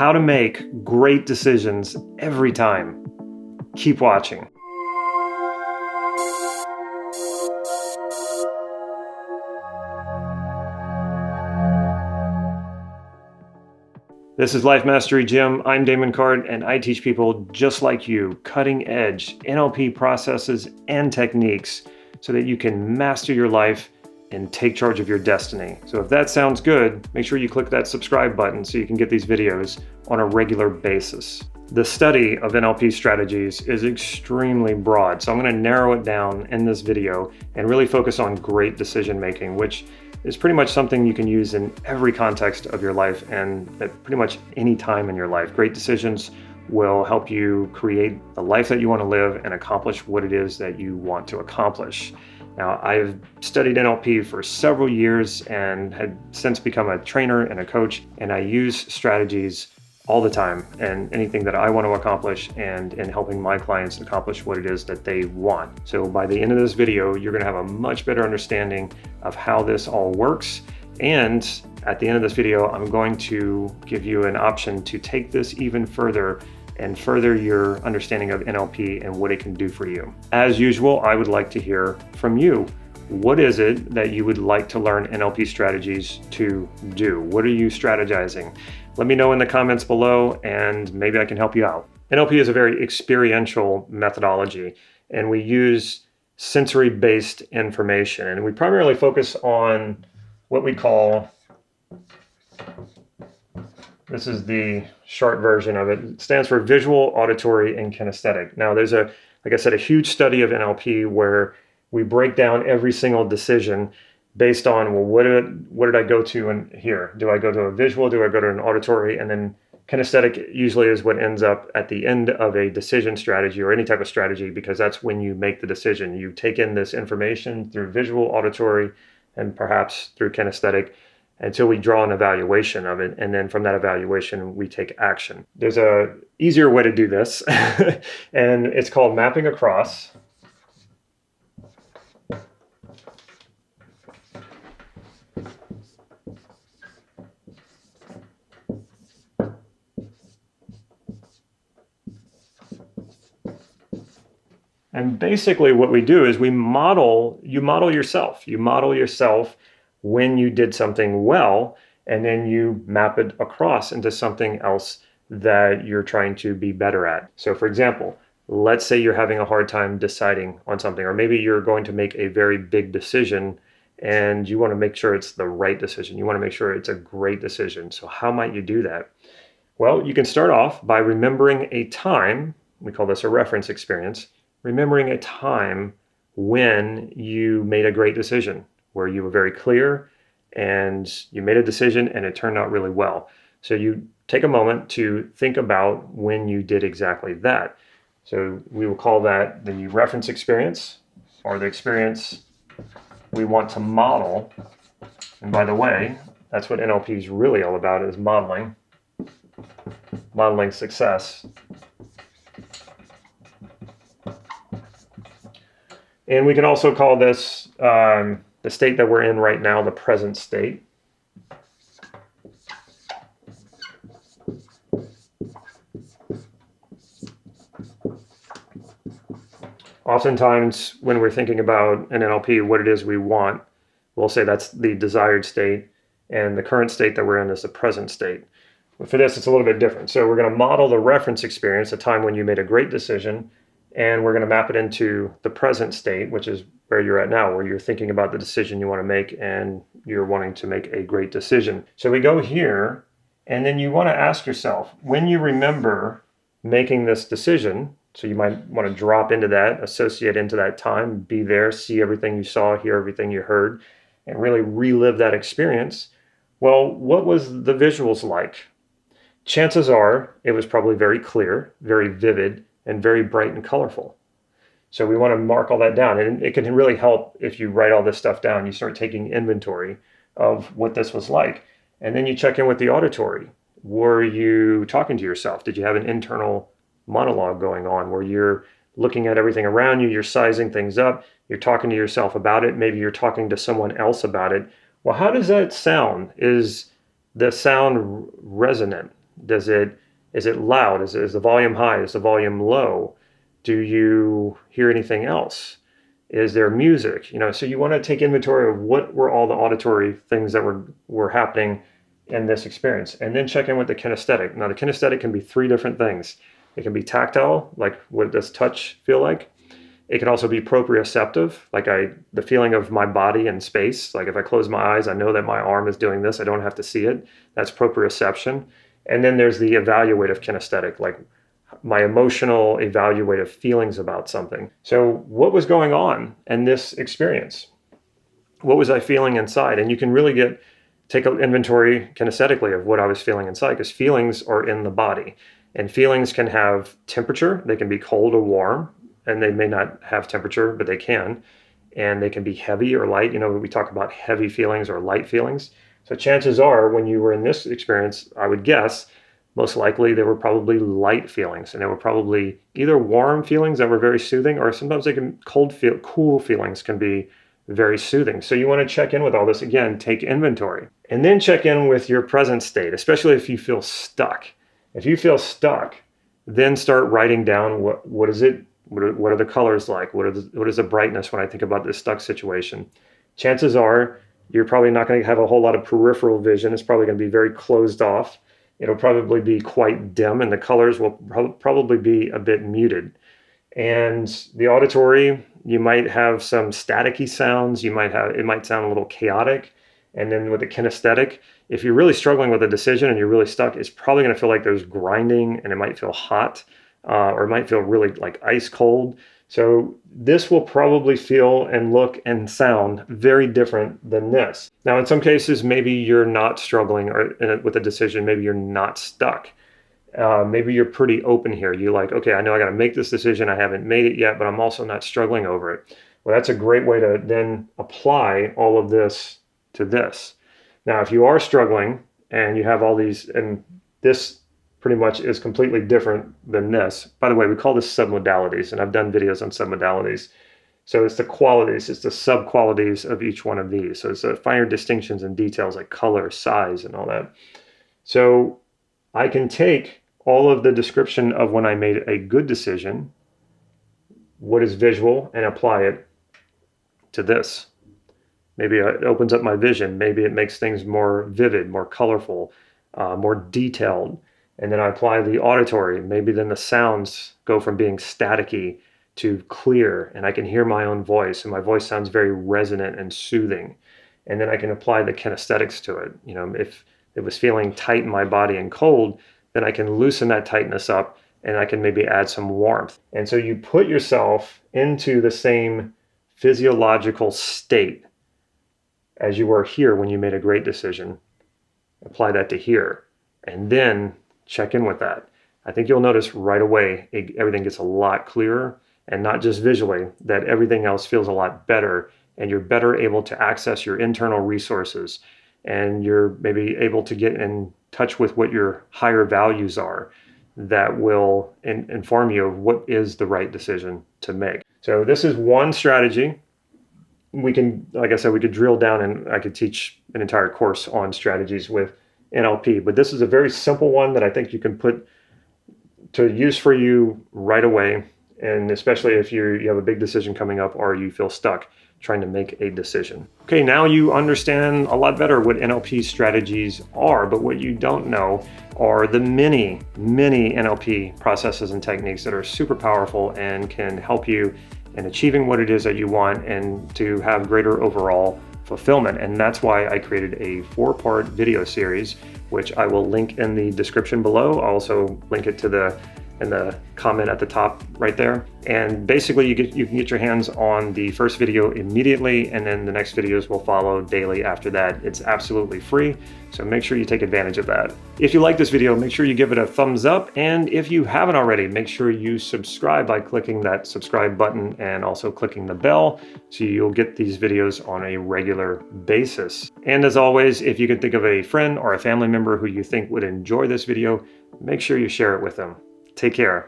how to make great decisions every time. Keep watching. This is Life Mastery Gym. I'm Damon, and I teach people just like you cutting edge NLP processes and techniques so that you can master your life and take charge of your destiny. So if that sounds good, make sure you click that subscribe button so you can get these videos on a regular basis. The study of NLP strategies is extremely broad, so I'm going to narrow it down in this video and really focus on great decision making, which is pretty much something you can use in every context of your life and at pretty much any time in your life. Great decisions will help you create the life that you want to live and accomplish what it is that you want to accomplish. Now, I've studied NLP for several years and had since become a trainer and a coach, and I use strategies all the time and anything that I want to accomplish and in helping my clients accomplish what it is that they want. So by the end of this video, you're going to have a much better understanding of how this all works. And at the end of this video, I'm going to give you an option to take this even further and further your understanding of NLP and what it can do for you. As usual, I would like to hear from you. What is it that you would like to learn NLP strategies to do? What are you strategizing? Let me know in the comments below and maybe I can help you out. NLP is a very experiential methodology and we use sensory-based information, and we primarily focus on what we call, this is the short version of it. It stands for visual, auditory, and kinesthetic. Now there's like I said, a huge study of NLP where we break down every single decision based on, well, what did I go to in here? Do I go to a visual? Do I go to an auditory? And then kinesthetic usually is what ends up at the end of a decision strategy or any type of strategy, because that's when you make the decision. You take in this information through visual, auditory, and perhaps through kinesthetic until we draw an evaluation of it. And then from that evaluation, we take action. There's a easier way to do this, and it's called mapping across. And basically what we do is you model yourself. You model yourself when you did something well, and then you map it across into something else that you're trying to be better at. So for example, let's say you're having a hard time deciding on something, or maybe you're going to make a very big decision and you want to make sure it's the right decision. You want to make sure it's a great decision. So how might you do that? Well, you can start off by remembering a time. We call this a reference experience. Remembering a time when you made a great decision, where you were very clear and you made a decision and it turned out really well. So you take a moment to think about when you did exactly that. So we will call that the reference experience, or the experience we want to model. And by the way, that's what NLP is really all about, is modeling success. And we can also call this the state that we're in right now, the present state. Oftentimes, when we're thinking about an NLP, what it is we want, we'll say that's the desired state, and the current state that we're in is the present state. But for this, it's a little bit different. So we're going to model the reference experience, a time when you made a great decision, and we're going to map it into the present state, which is where you're at now, where you're thinking about the decision you want to make and you're wanting to make a great decision. So we go here, and then you want to ask yourself, when you remember making this decision, so you might want to drop into that, associate into that time, be there, see everything you saw, hear everything you heard, and really relive that experience. Well, what was the visuals like? Chances are it was probably very clear, very vivid, and very bright and colorful. So we want to mark all that down, and it can really help if you write all this stuff down. You start taking inventory of what this was like, and then you check in with the auditory. Were you talking to yourself? Did you have an internal monologue going on where you're looking at everything around you, you're sizing things up, you're talking to yourself about it, maybe you're talking to someone else about it? Well, how does that sound? Is the sound resonant? Is it loud? Is the volume high? Is the volume low? Do you hear anything else? Is there music? So you want to take inventory of what were all the auditory things that were happening in this experience, and then check in with the kinesthetic. Now, the kinesthetic can be three different things. It can be tactile, like what does touch feel like? It can also be proprioceptive, like the feeling of my body in space. Like if I close my eyes, I know that my arm is doing this. I don't have to see it. That's proprioception. And then there's the evaluative kinesthetic, like my emotional evaluative feelings about something. So what was going on in this experience? What was I feeling inside? And you can really take an inventory kinesthetically of what I was feeling inside, because feelings are in the body. And feelings can have temperature. They can be cold or warm, and they may not have temperature, but they can. And they can be heavy or light. We talk about heavy feelings or light feelings. So chances are, when you were in this experience, I would guess, most likely they were probably light feelings, and they were probably either warm feelings that were very soothing, or sometimes cool feelings can be very soothing. So you want to check in with all this. Again, take inventory, and then check in with your present state, especially if you feel stuck. If you feel stuck, then start writing down what is it? What are the colors like? What is the brightness when I think about this stuck situation? Chances are you're probably not going to have a whole lot of peripheral vision. It's probably going to be very closed off. It'll probably be quite dim, and the colors will probably be a bit muted. And the auditory, you might have some staticky sounds. It might sound a little chaotic. And then with the kinesthetic, if you're really struggling with a decision and you're really stuck, it's probably going to feel like there's grinding, and it might feel hot, or it might feel really like ice cold. So this will probably feel and look and sound very different than this. Now, in some cases, maybe you're not struggling with a decision. Maybe you're not stuck. Maybe you're pretty open here. You're like, okay, I know I got to make this decision. I haven't made it yet, but I'm also not struggling over it. Well, that's a great way to then apply all of this to this. Now, if you are struggling and you have all these, and this pretty much is completely different than this. By the way, we call this submodalities, and I've done videos on submodalities. So it's the qualities, it's the sub-qualities of each one of these. So it's the finer distinctions and details like color, size, and all that. So I can take all of the description of when I made a good decision, what is visual, and apply it to this. Maybe it opens up my vision. Maybe it makes things more vivid, more colorful, more detailed. And then I apply the auditory. Maybe then the sounds go from being staticky to clear, and I can hear my own voice, and my voice sounds very resonant and soothing. And then I can apply the kinesthetics to it. If it was feeling tight in my body and cold, then I can loosen that tightness up, and I can maybe add some warmth. And so you put yourself into the same physiological state as you were here when you made a great decision. Apply that to here, and then check in with that. I think you'll notice right away everything gets a lot clearer, and not just visually, that everything else feels a lot better, and you're better able to access your internal resources, and you're maybe able to get in touch with what your higher values are that will inform you of what is the right decision to make. So this is one strategy. We can, like I said, we could drill down, and I could teach an entire course on strategies with NLP, but this is a very simple one that I think you can put to use for you right away, and especially if you have a big decision coming up, or you feel stuck trying to make a decision. Okay, now you understand a lot better what NLP strategies are, but what you don't know are the many NLP processes and techniques that are super powerful and can help you in achieving what it is that you want, and to have greater overall fulfillment. And that's why I created a 4-part video series, which I will link in the description below. I'll also link it in the comment at the top right there. And basically you can get your hands on the first video immediately, and then the next videos will follow daily after that. It's absolutely free, so make sure you take advantage of that. If you like this video, make sure you give it a thumbs up, and if you haven't already, make sure you subscribe by clicking that subscribe button and also clicking the bell, so you'll get these videos on a regular basis. And as always, if you can think of a friend or a family member who you think would enjoy this video, make sure you share it with them. Take care.